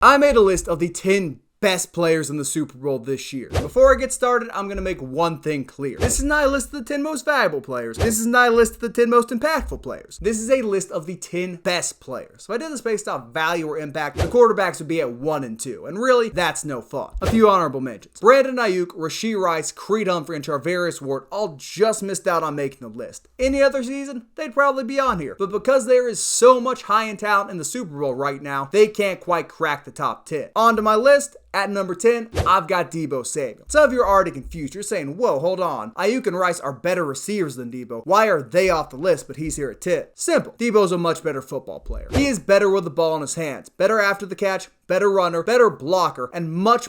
I made a list of the 10 best players in the Super Bowl this year. Before I get started, I'm going to make one thing clear. This is not a list of the 10 most valuable players. This is not a list of the 10 most impactful players. This is a list of the 10 best players. So if I did this based off value or impact, the quarterbacks would be at 1 and 2. And really, that's no fun. A few honorable mentions. Brandon Ayuk, Rashee Rice, Creed Humphrey, and Charvarius Ward all just missed out on making the list. Any other season, they'd probably be on here. But because there is so much high-end talent in the Super Bowl right now, they can't quite crack the top 10. On to my list. At number 10, I've got Deebo Samuel. Some of you are already confused. You're saying, whoa, hold on. Ayuk and Rice are better receivers than Deebo. Why are they off the list, but he's here at 10? Simple. Deebo's a much better football player. He is better with the ball in his hands, better after the catch, better runner, better blocker, and much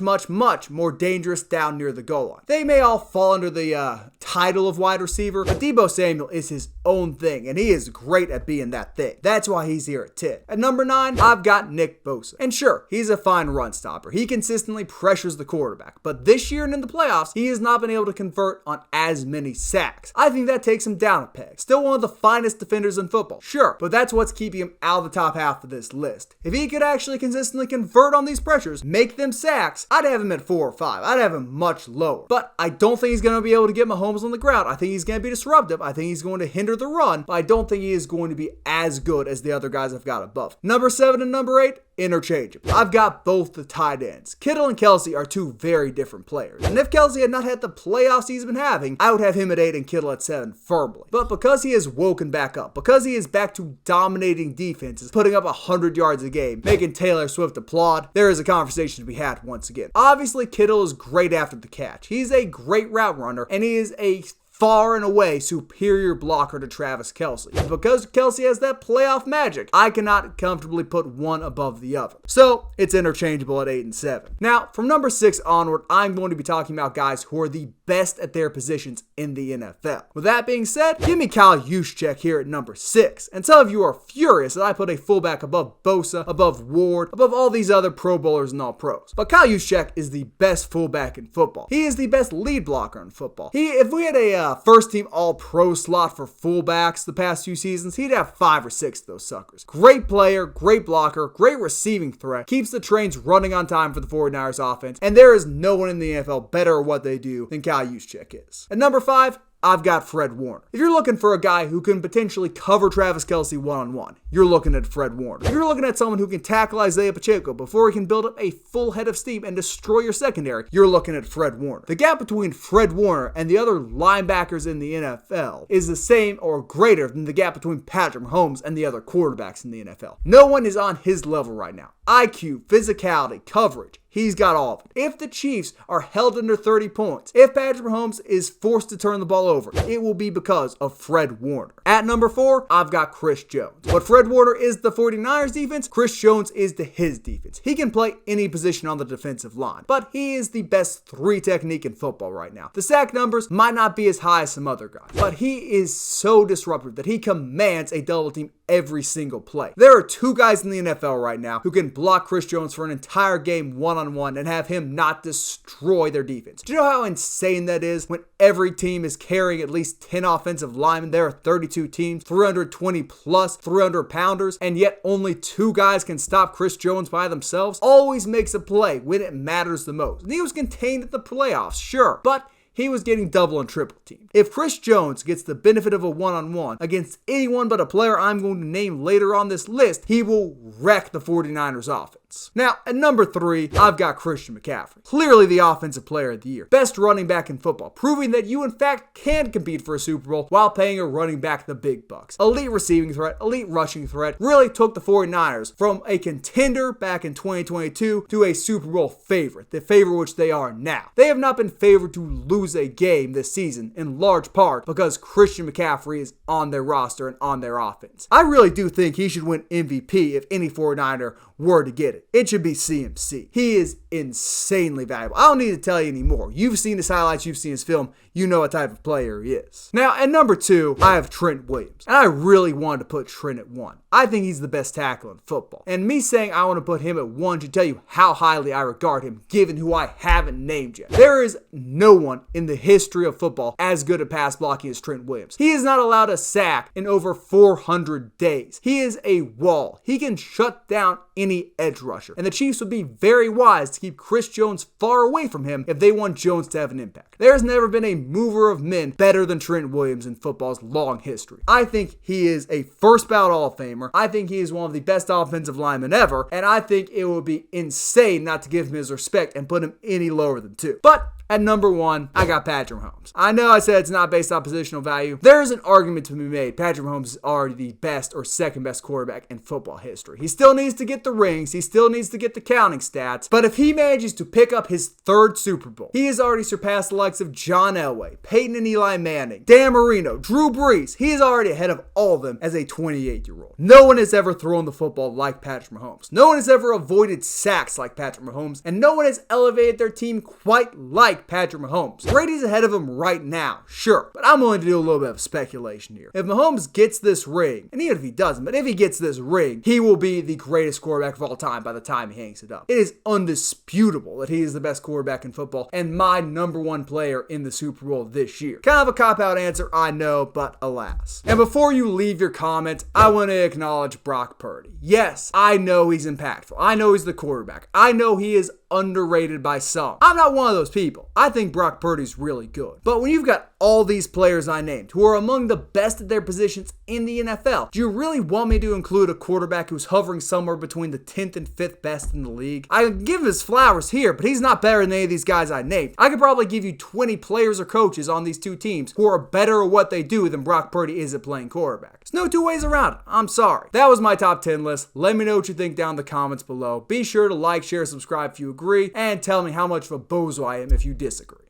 more dangerous down near the goal line. They may all fall under the title of wide receiver, but Deebo Samuel is his own thing, and he is great at being that thing. That's why he's here at 10. At number 9, I've got Nick Bosa. And sure, he's a fine run stopper. He consistently pressures the quarterback, but this year and in the playoffs, he has not been able to convert on as many sacks. I think that takes him down a peg. Still one of the finest defenders in football, sure, but that's what's keeping him out of the top half of this list. If he could actually consistently convert on these pressures, make them sacks, I'd have him at 4 or 5. I'd have him much lower. But I don't think he's going to be able to get Mahomes on the ground. I think he's going to be disruptive. I think he's going to hinder the run, but I don't think he is going to be as good as the other guys I've got above. Number 7 and number 8, interchangeable. I've got both the tight ends. Kittle and Kelsey are two very different players. And if Kelsey had not had the playoffs he's been having, I would have him at 8 and Kittle at 7 firmly. But because he has woken back up, because he is back to dominating defenses, putting up 100 yards a game, making Taylor Swift applaud, there is a conversation to be had once again. Obviously, Kittle is great after the catch. He's a great route runner, and he is a far and away superior blocker to Travis Kelce. And because Kelce has that playoff magic, I cannot comfortably put one above the other. So it's interchangeable at 8 and 7. Now, from number 6 onward, I'm going to be talking about guys who are the best at their positions in the NFL. With that being said, give me Kyle Juszczyk here at number 6. And some of you are furious that I put a fullback above Bosa, above Ward, above all these other Pro Bowlers and all pros. But Kyle Juszczyk is the best fullback in football. He is the best lead blocker in football. If we had a first team all-pro slot for fullbacks the past few seasons, he'd have 5 or 6 of those suckers. Great player, great blocker, great receiving threat, keeps the trains running on time for the 49ers offense, and there is no one in the NFL better at what they do than Kyle Juszczyk is. At number 5, I've got Fred Warner. If you're looking for a guy who can potentially cover Travis Kelce one-on-one, you're looking at Fred Warner. If you're looking at someone who can tackle Isaiah Pacheco before he can build up a full head of steam and destroy your secondary, you're looking at Fred Warner. The gap between Fred Warner and the other linebackers in the NFL is the same or greater than the gap between Patrick Mahomes and the other quarterbacks in the NFL. No one is on his level right now. IQ, physicality, coverage. He's got all of it. If the Chiefs are held under 30 points, if Patrick Mahomes is forced to turn the ball over, it will be because of Fred Warner. At number 4, I've got Chris Jones. What Fred Warner is the 49ers defense, Chris Jones is to his defense. He can play any position on the defensive line, but he is the best 3 technique in football right now. The sack numbers might not be as high as some other guys, but he is so disruptive that he commands a double team every single play. There are 2 guys in the NFL right now who can block Chris Jones for an entire game one-on-one and have him not destroy their defense. Do you know how insane that is when every team is carrying at least 10 offensive linemen? There are 32 teams, 320 plus 300 pounders, and yet only 2 guys can stop Chris Jones by themselves. Always makes a play when it matters the most. And he was contained at the playoffs, sure, but he was getting double and triple teamed. If Chris Jones gets the benefit of a one-on-one against anyone but a player I'm going to name later on this list, he will wreck the 49ers offense. Now, at number 3, I've got Christian McCaffrey. Clearly the offensive player of the year. Best running back in football, proving that you in fact can compete for a Super Bowl while paying a running back the big bucks. Elite receiving threat, elite rushing threat, really took the 49ers from a contender back in 2022 to a Super Bowl favorite, the favorite which they are now. They have not been favored to lose a game this season in large part because Christian McCaffrey is on their roster and on their offense. I really do think he should win MVP if any 49er were to get it. It should be CMC. He is insanely valuable. I don't need to tell you anymore. You've seen his highlights, you've seen his film, you know what type of player he is. Now, at number 2, I have Trent Williams. And I really wanted to put Trent at 1. I think he's the best tackle in football. And me saying I want to put him at 1 should tell you how highly I regard him, given who I haven't named yet. There is no one in the history of football as good at pass blocking as Trent Williams. He is not allowed a sack in over 400 days. He is a wall. He can shut down any edge rusher, and the Chiefs would be very wise to keep Chris Jones far away from him if they want Jones to have an impact. There's never been a mover of men better than Trent Williams in football's long history. I think he is a first ballot Hall of Famer. I think he is one of the best offensive linemen ever, and I think it would be insane not to give him his respect and put him any lower than 2. But at number 1, I got Patrick Mahomes. I know I said it's not based on positional value. There's an argument to be made. Patrick Mahomes is already the best or second best quarterback in football history. He still needs to get the rings. He still needs to get the counting stats. But if he manages to pick up his 3rd Super Bowl, he has already surpassed the likes of John Elway, Peyton and Eli Manning, Dan Marino, Drew Brees. He is already ahead of all of them as a 28-year-old. No one has ever thrown the football like Patrick Mahomes. No one has ever avoided sacks like Patrick Mahomes. And no one has elevated their team quite like Patrick Mahomes. Brady's ahead of him right now, sure, but I'm willing to do a little bit of speculation here. If Mahomes gets this ring, and even if he doesn't, but if he gets this ring, he will be the greatest quarterback of all time by the time he hangs it up. It is undisputable that he is the best quarterback in football and my number 1 player in the Super Bowl this year. Kind of a cop-out answer, I know, but alas. And before you leave your comment, I want to acknowledge Brock Purdy. Yes, I know he's impactful. I know he's the quarterback. I know he is underrated by some. I'm not one of those people. I think Brock Purdy's really good. But when you've got all these players I named who are among the best at their positions in the NFL, do you really want me to include a quarterback who's hovering somewhere between the 10th and 5th best in the league? I can give him his flowers here, but he's not better than any of these guys I named. I could probably give you 20 players or coaches on these 2 teams who are better at what they do than Brock Purdy is at playing quarterback. There's no 2 ways around it. I'm sorry. That was my top 10 list. Let me know what you think down in the comments below. Be sure to like, share, subscribe if you agree, and tell me how much of a bozo I am if you disagree.